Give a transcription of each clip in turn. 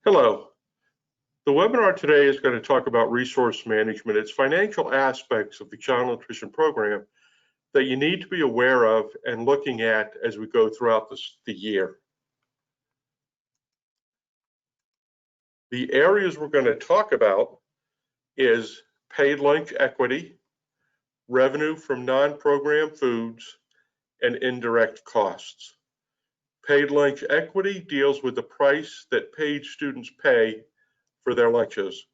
Hello. The webinar today is going to talk about resource management. It's financial aspects of the child nutrition program that you need to be aware of and looking at as we go throughout the year. The areas we're going to talk about is paid lunch equity, revenue from non-program foods, and indirect costs. Paid lunch equity deals with the price that paid students pay for their lunches.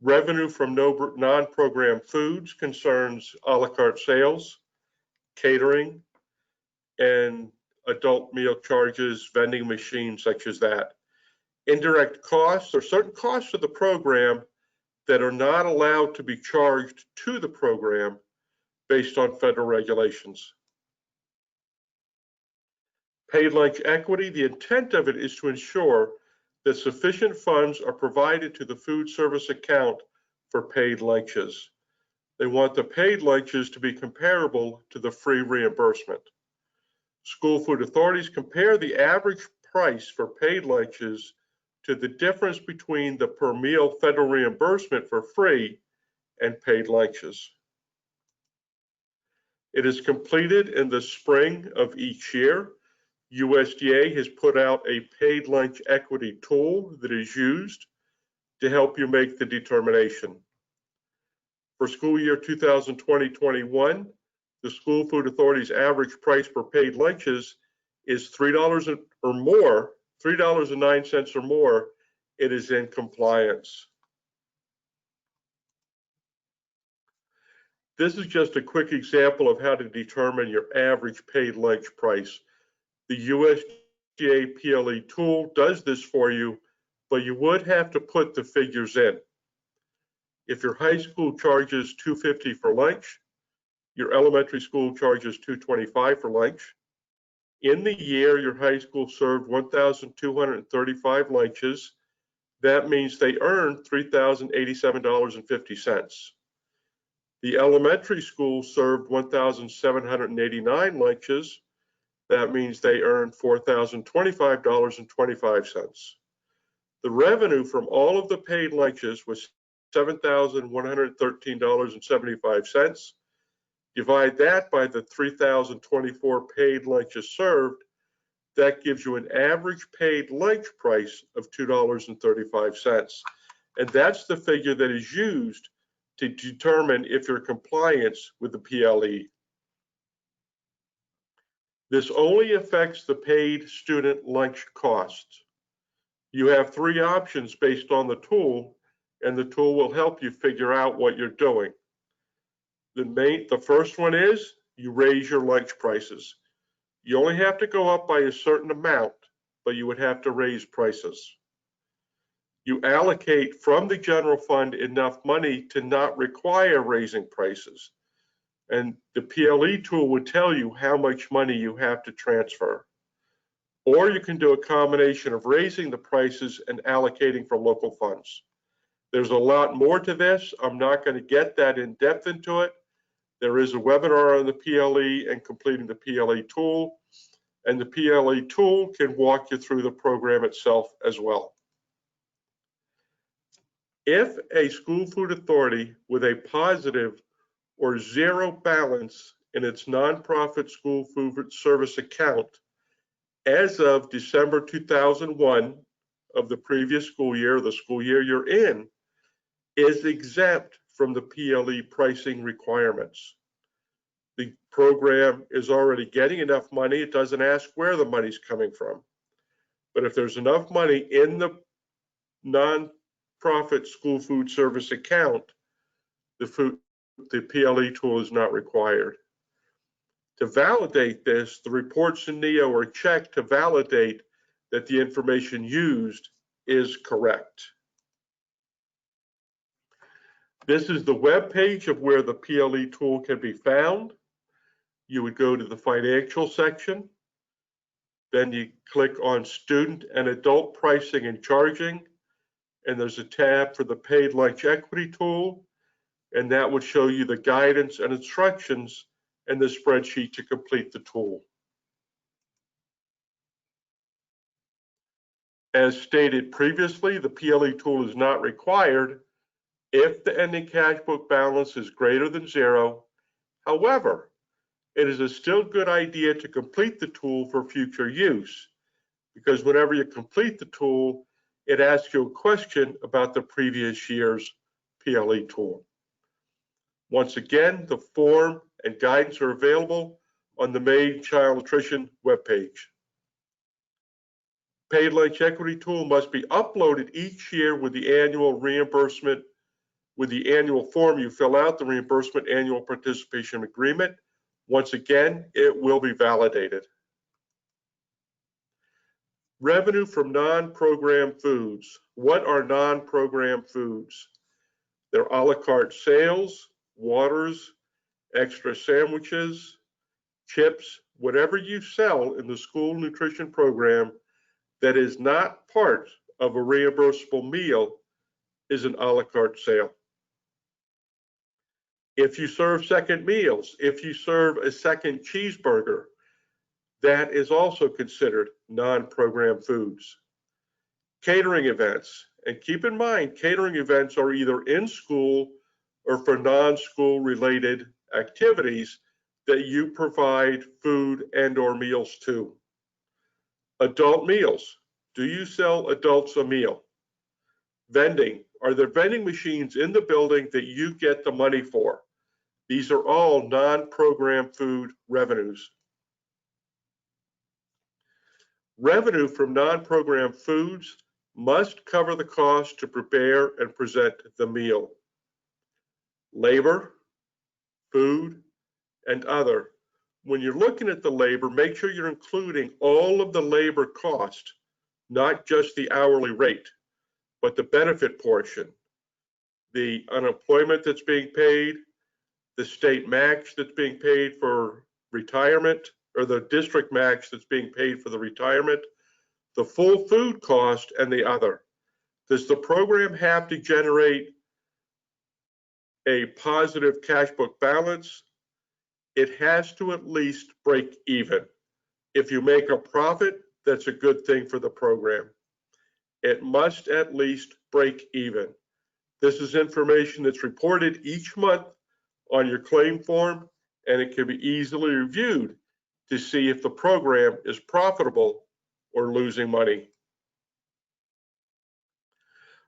Revenue from non-program foods concerns a la carte sales, catering, and adult meal charges, vending machines such as that. Indirect costs are certain costs of the program that are not allowed to be charged to the program based on federal regulations. Paid lunch equity, the intent of it is to ensure that sufficient funds are provided to the food service account for paid lunches. They want the paid lunches to be comparable to the free reimbursement. School food authorities compare the average price for paid lunches to the difference between the per meal federal reimbursement for free and paid lunches. It is completed in the spring of each year. USDA has put out a paid lunch equity tool that is used to help you make the determination. For school year 2020-21, the School Food Authority's average price per paid lunches is $3 or more, $3.09 or more. It is in compliance. This is just a quick example of how to determine your average paid lunch price. The USDA PLE tool does this for you, but you would have to put the figures in. If your high school charges $2.50 for lunch, your elementary school charges $2.25 for lunch. In the year, your high school served 1,235 lunches. That means they earned $3,087.50. The elementary school served 1,789 lunches. That means they earned $4,025.25. The revenue from all of the paid lunches was $7,113.75. Divide that by the 3,024 paid lunches served. That gives you an average paid lunch price of $2.35. And that's the figure that is used to determine if you're in compliance with the PLE. This only affects the paid student lunch costs. You have three options based on the tool, and the tool will help you figure out what you're doing. The first one is you raise your lunch prices. You only have to go up by a certain amount, but you would have to raise prices. You allocate from the general fund enough money to not require raising prices. And the PLE tool would tell you how much money you have to transfer. Or you can do a combination of raising the prices and allocating from local funds. There's a lot more to this. I'm not going to get that in depth into it. There is a webinar on the PLE and completing the PLE tool. And the PLE tool can walk you through the program itself as well. If a school food authority with a positive or zero balance in its nonprofit school food service account as of December 2001 of the previous school year, the school year you're in, is exempt from the PLE pricing requirements. The program is already getting enough money. It doesn't ask where the money's coming from. But if there's enough money in the nonprofit school food service account, the PLE tool is not required. To validate this, the reports in NEO are checked to validate that the information used is correct. This is the web page of where the PLE tool can be found. You would go to the financial section, then you click on student and adult pricing and charging, and there's a tab for the paid lunch equity tool, and that would show you the guidance and instructions and the spreadsheet to complete the tool. As stated previously, the PLE tool is not required if the ending cash book balance is greater than 0. However, it is a still good idea to complete the tool for future use, because whenever you complete the tool, it asks you a question about the previous year's PLE tool. Once again, the form and guidance are available on the Maine Child Nutrition webpage. Paid lunch equity tool must be uploaded each year with the annual reimbursement, with the annual form you fill out, the reimbursement annual participation agreement. Once again, it will be validated. Revenue from non-program foods. What are non-program foods? They're a la carte sales, waters, extra sandwiches, chips, whatever you sell in the school nutrition program that is not part of a reimbursable meal is an a la carte sale. If you serve second meals, if you serve a second cheeseburger, that is also considered non-program foods. Catering events, and keep in mind, catering events are either in school or for non-school related activities that you provide food and or meals to. Adult meals, do you sell adults a meal? Vending, are there vending machines in the building that you get the money for? These are all non-program food revenues. Revenue from non-program foods must cover the cost to prepare and present the meal. Labor, food, and other. When you're looking at the labor, make sure you're including all of the labor cost, not just the hourly rate, but the benefit portion, the unemployment that's being paid, the state match that's being paid for retirement, or the district match that's being paid for the retirement, the full food cost, and the other. Does the program have to generate a positive cash book balance? It has to at least break even. If you make a profit, that's a good thing for the program. It must at least break even. This is information that's reported each month on your claim form, and it can be easily reviewed to see if the program is profitable or losing money.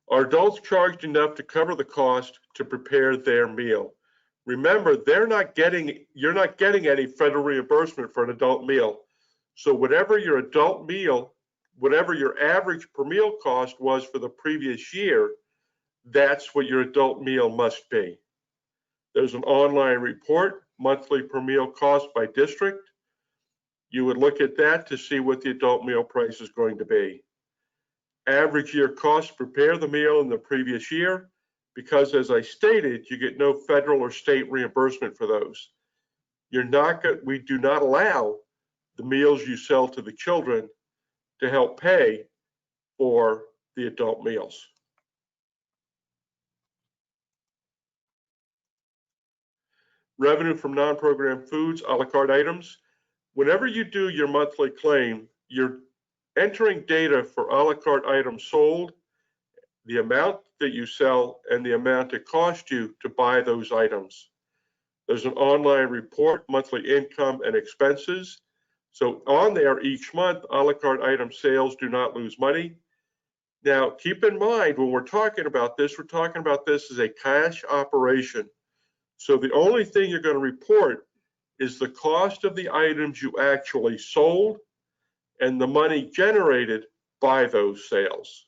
Are adults charged enough to cover the cost to prepare their meal? Remember, you're not getting any federal reimbursement for an adult meal. So whatever your adult meal, whatever your average per meal cost was for the previous year, that's what your adult meal must be. There's an online report, monthly per meal cost by district. You would look at that to see what the adult meal price is going to be. Average year cost to prepare the meal in the previous year, because as I stated, you get no federal or state reimbursement for those. We do not allow the meals you sell to the children to help pay for the adult meals. Revenue from non-program foods, a la carte items. Whenever you do your monthly claim, you're entering data for a la carte items sold, the amount that you sell, and the amount it cost you to buy those items. There's an online report, monthly income and expenses. So on there each month, a la carte item sales do not lose money. Now, keep in mind, when we're talking about this as a cash operation. So the only thing you're going to report is the cost of the items you actually sold and the money generated by those sales.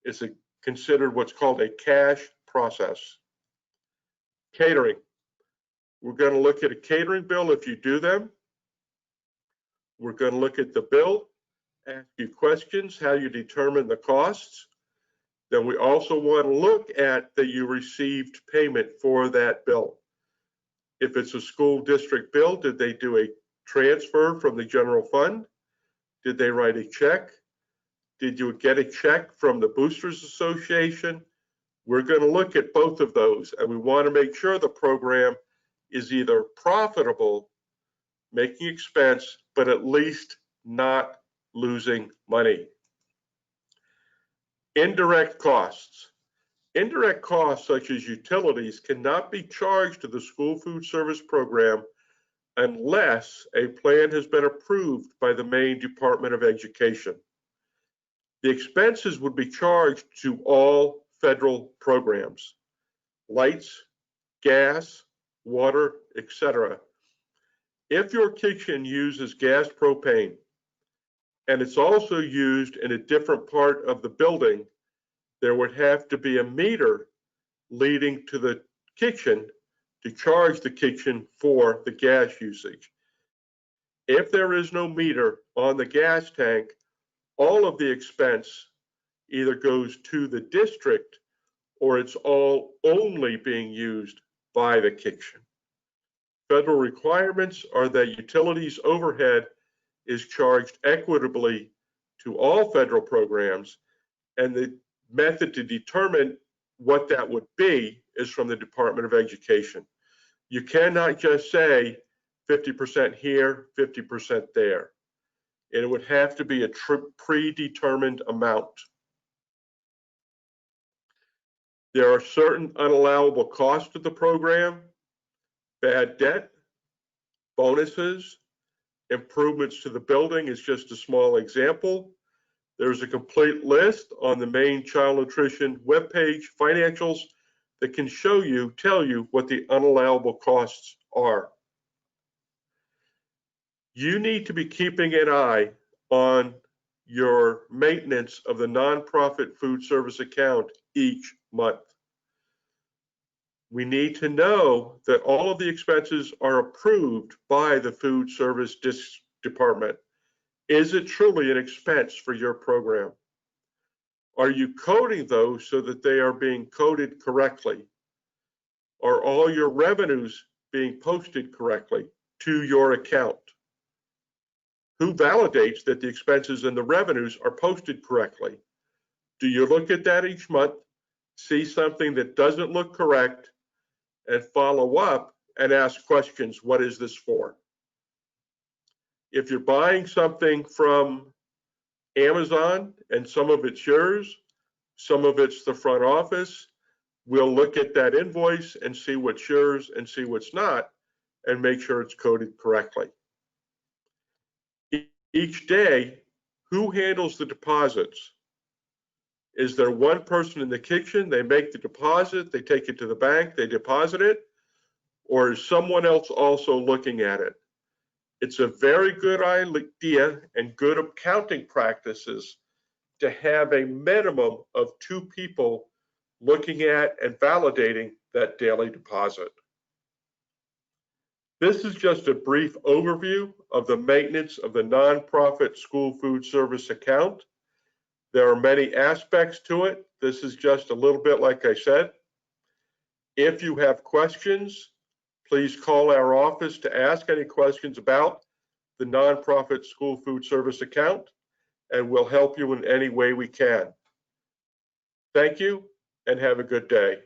It's considered what's called a cash process. Catering. We're going to look at a catering bill if you do them. We're going to look at the bill, ask you questions, how you determine the costs. Then we also want to look at that you received payment for that bill. If it's a school district bill, did they do a transfer from the general fund? Did they write a check? Did you get a check from the Boosters Association? We're going to look at both of those, and we want to make sure the program is either profitable, making expense, but at least not losing money. Indirect costs. Indirect costs such as utilities cannot be charged to the school food service program unless a plan has been approved by the Maine Department of Education. The expenses would be charged to all federal programs: lights, gas, water, etc. If your kitchen uses gas propane and it's also used in a different part of the building, there would have to be a meter leading to the kitchen to charge the kitchen for the gas usage. If there is no meter on the gas tank, all of the expense either goes to the district or it's all only being used by the kitchen. Federal requirements are that utilities overhead is charged equitably to all federal programs, and the method to determine what that would be is from the Department of Education. You cannot just say 50% here, 50% there. It would have to be a predetermined amount. There are certain unallowable costs to the program: bad debt, bonuses, improvements to the building is just a small example. There's a complete list on the Maine Child Nutrition webpage, financials, that can tell you what the unallowable costs are. You need to be keeping an eye on your maintenance of the nonprofit food service account each month. We need to know that all of the expenses are approved by the food service department. Is it truly an expense for your program? Are you coding those so that they are being coded correctly? Are all your revenues being posted correctly to your account? Who validates that the expenses and the revenues are posted correctly? Do you look at that each month, see something that doesn't look correct, and follow up and ask questions? What is this for? If you're buying something from Amazon and some of it's yours, some of it's the front office, we'll look at that invoice and see what's yours and see what's not, and make sure it's coded correctly. Each day, who handles the deposits? Is there one person in the kitchen? They make the deposit, they take it to the bank, they deposit it, or is someone else also looking at it? It's a very good idea and good accounting practices to have a minimum of 2 people looking at and validating that daily deposit. This is just a brief overview of the maintenance of the nonprofit school food service account. There are many aspects to it. This is just a little bit like I said. If you have questions, please call our office to ask any questions about the nonprofit school food service account, and we'll help you in any way we can. Thank you and have a good day.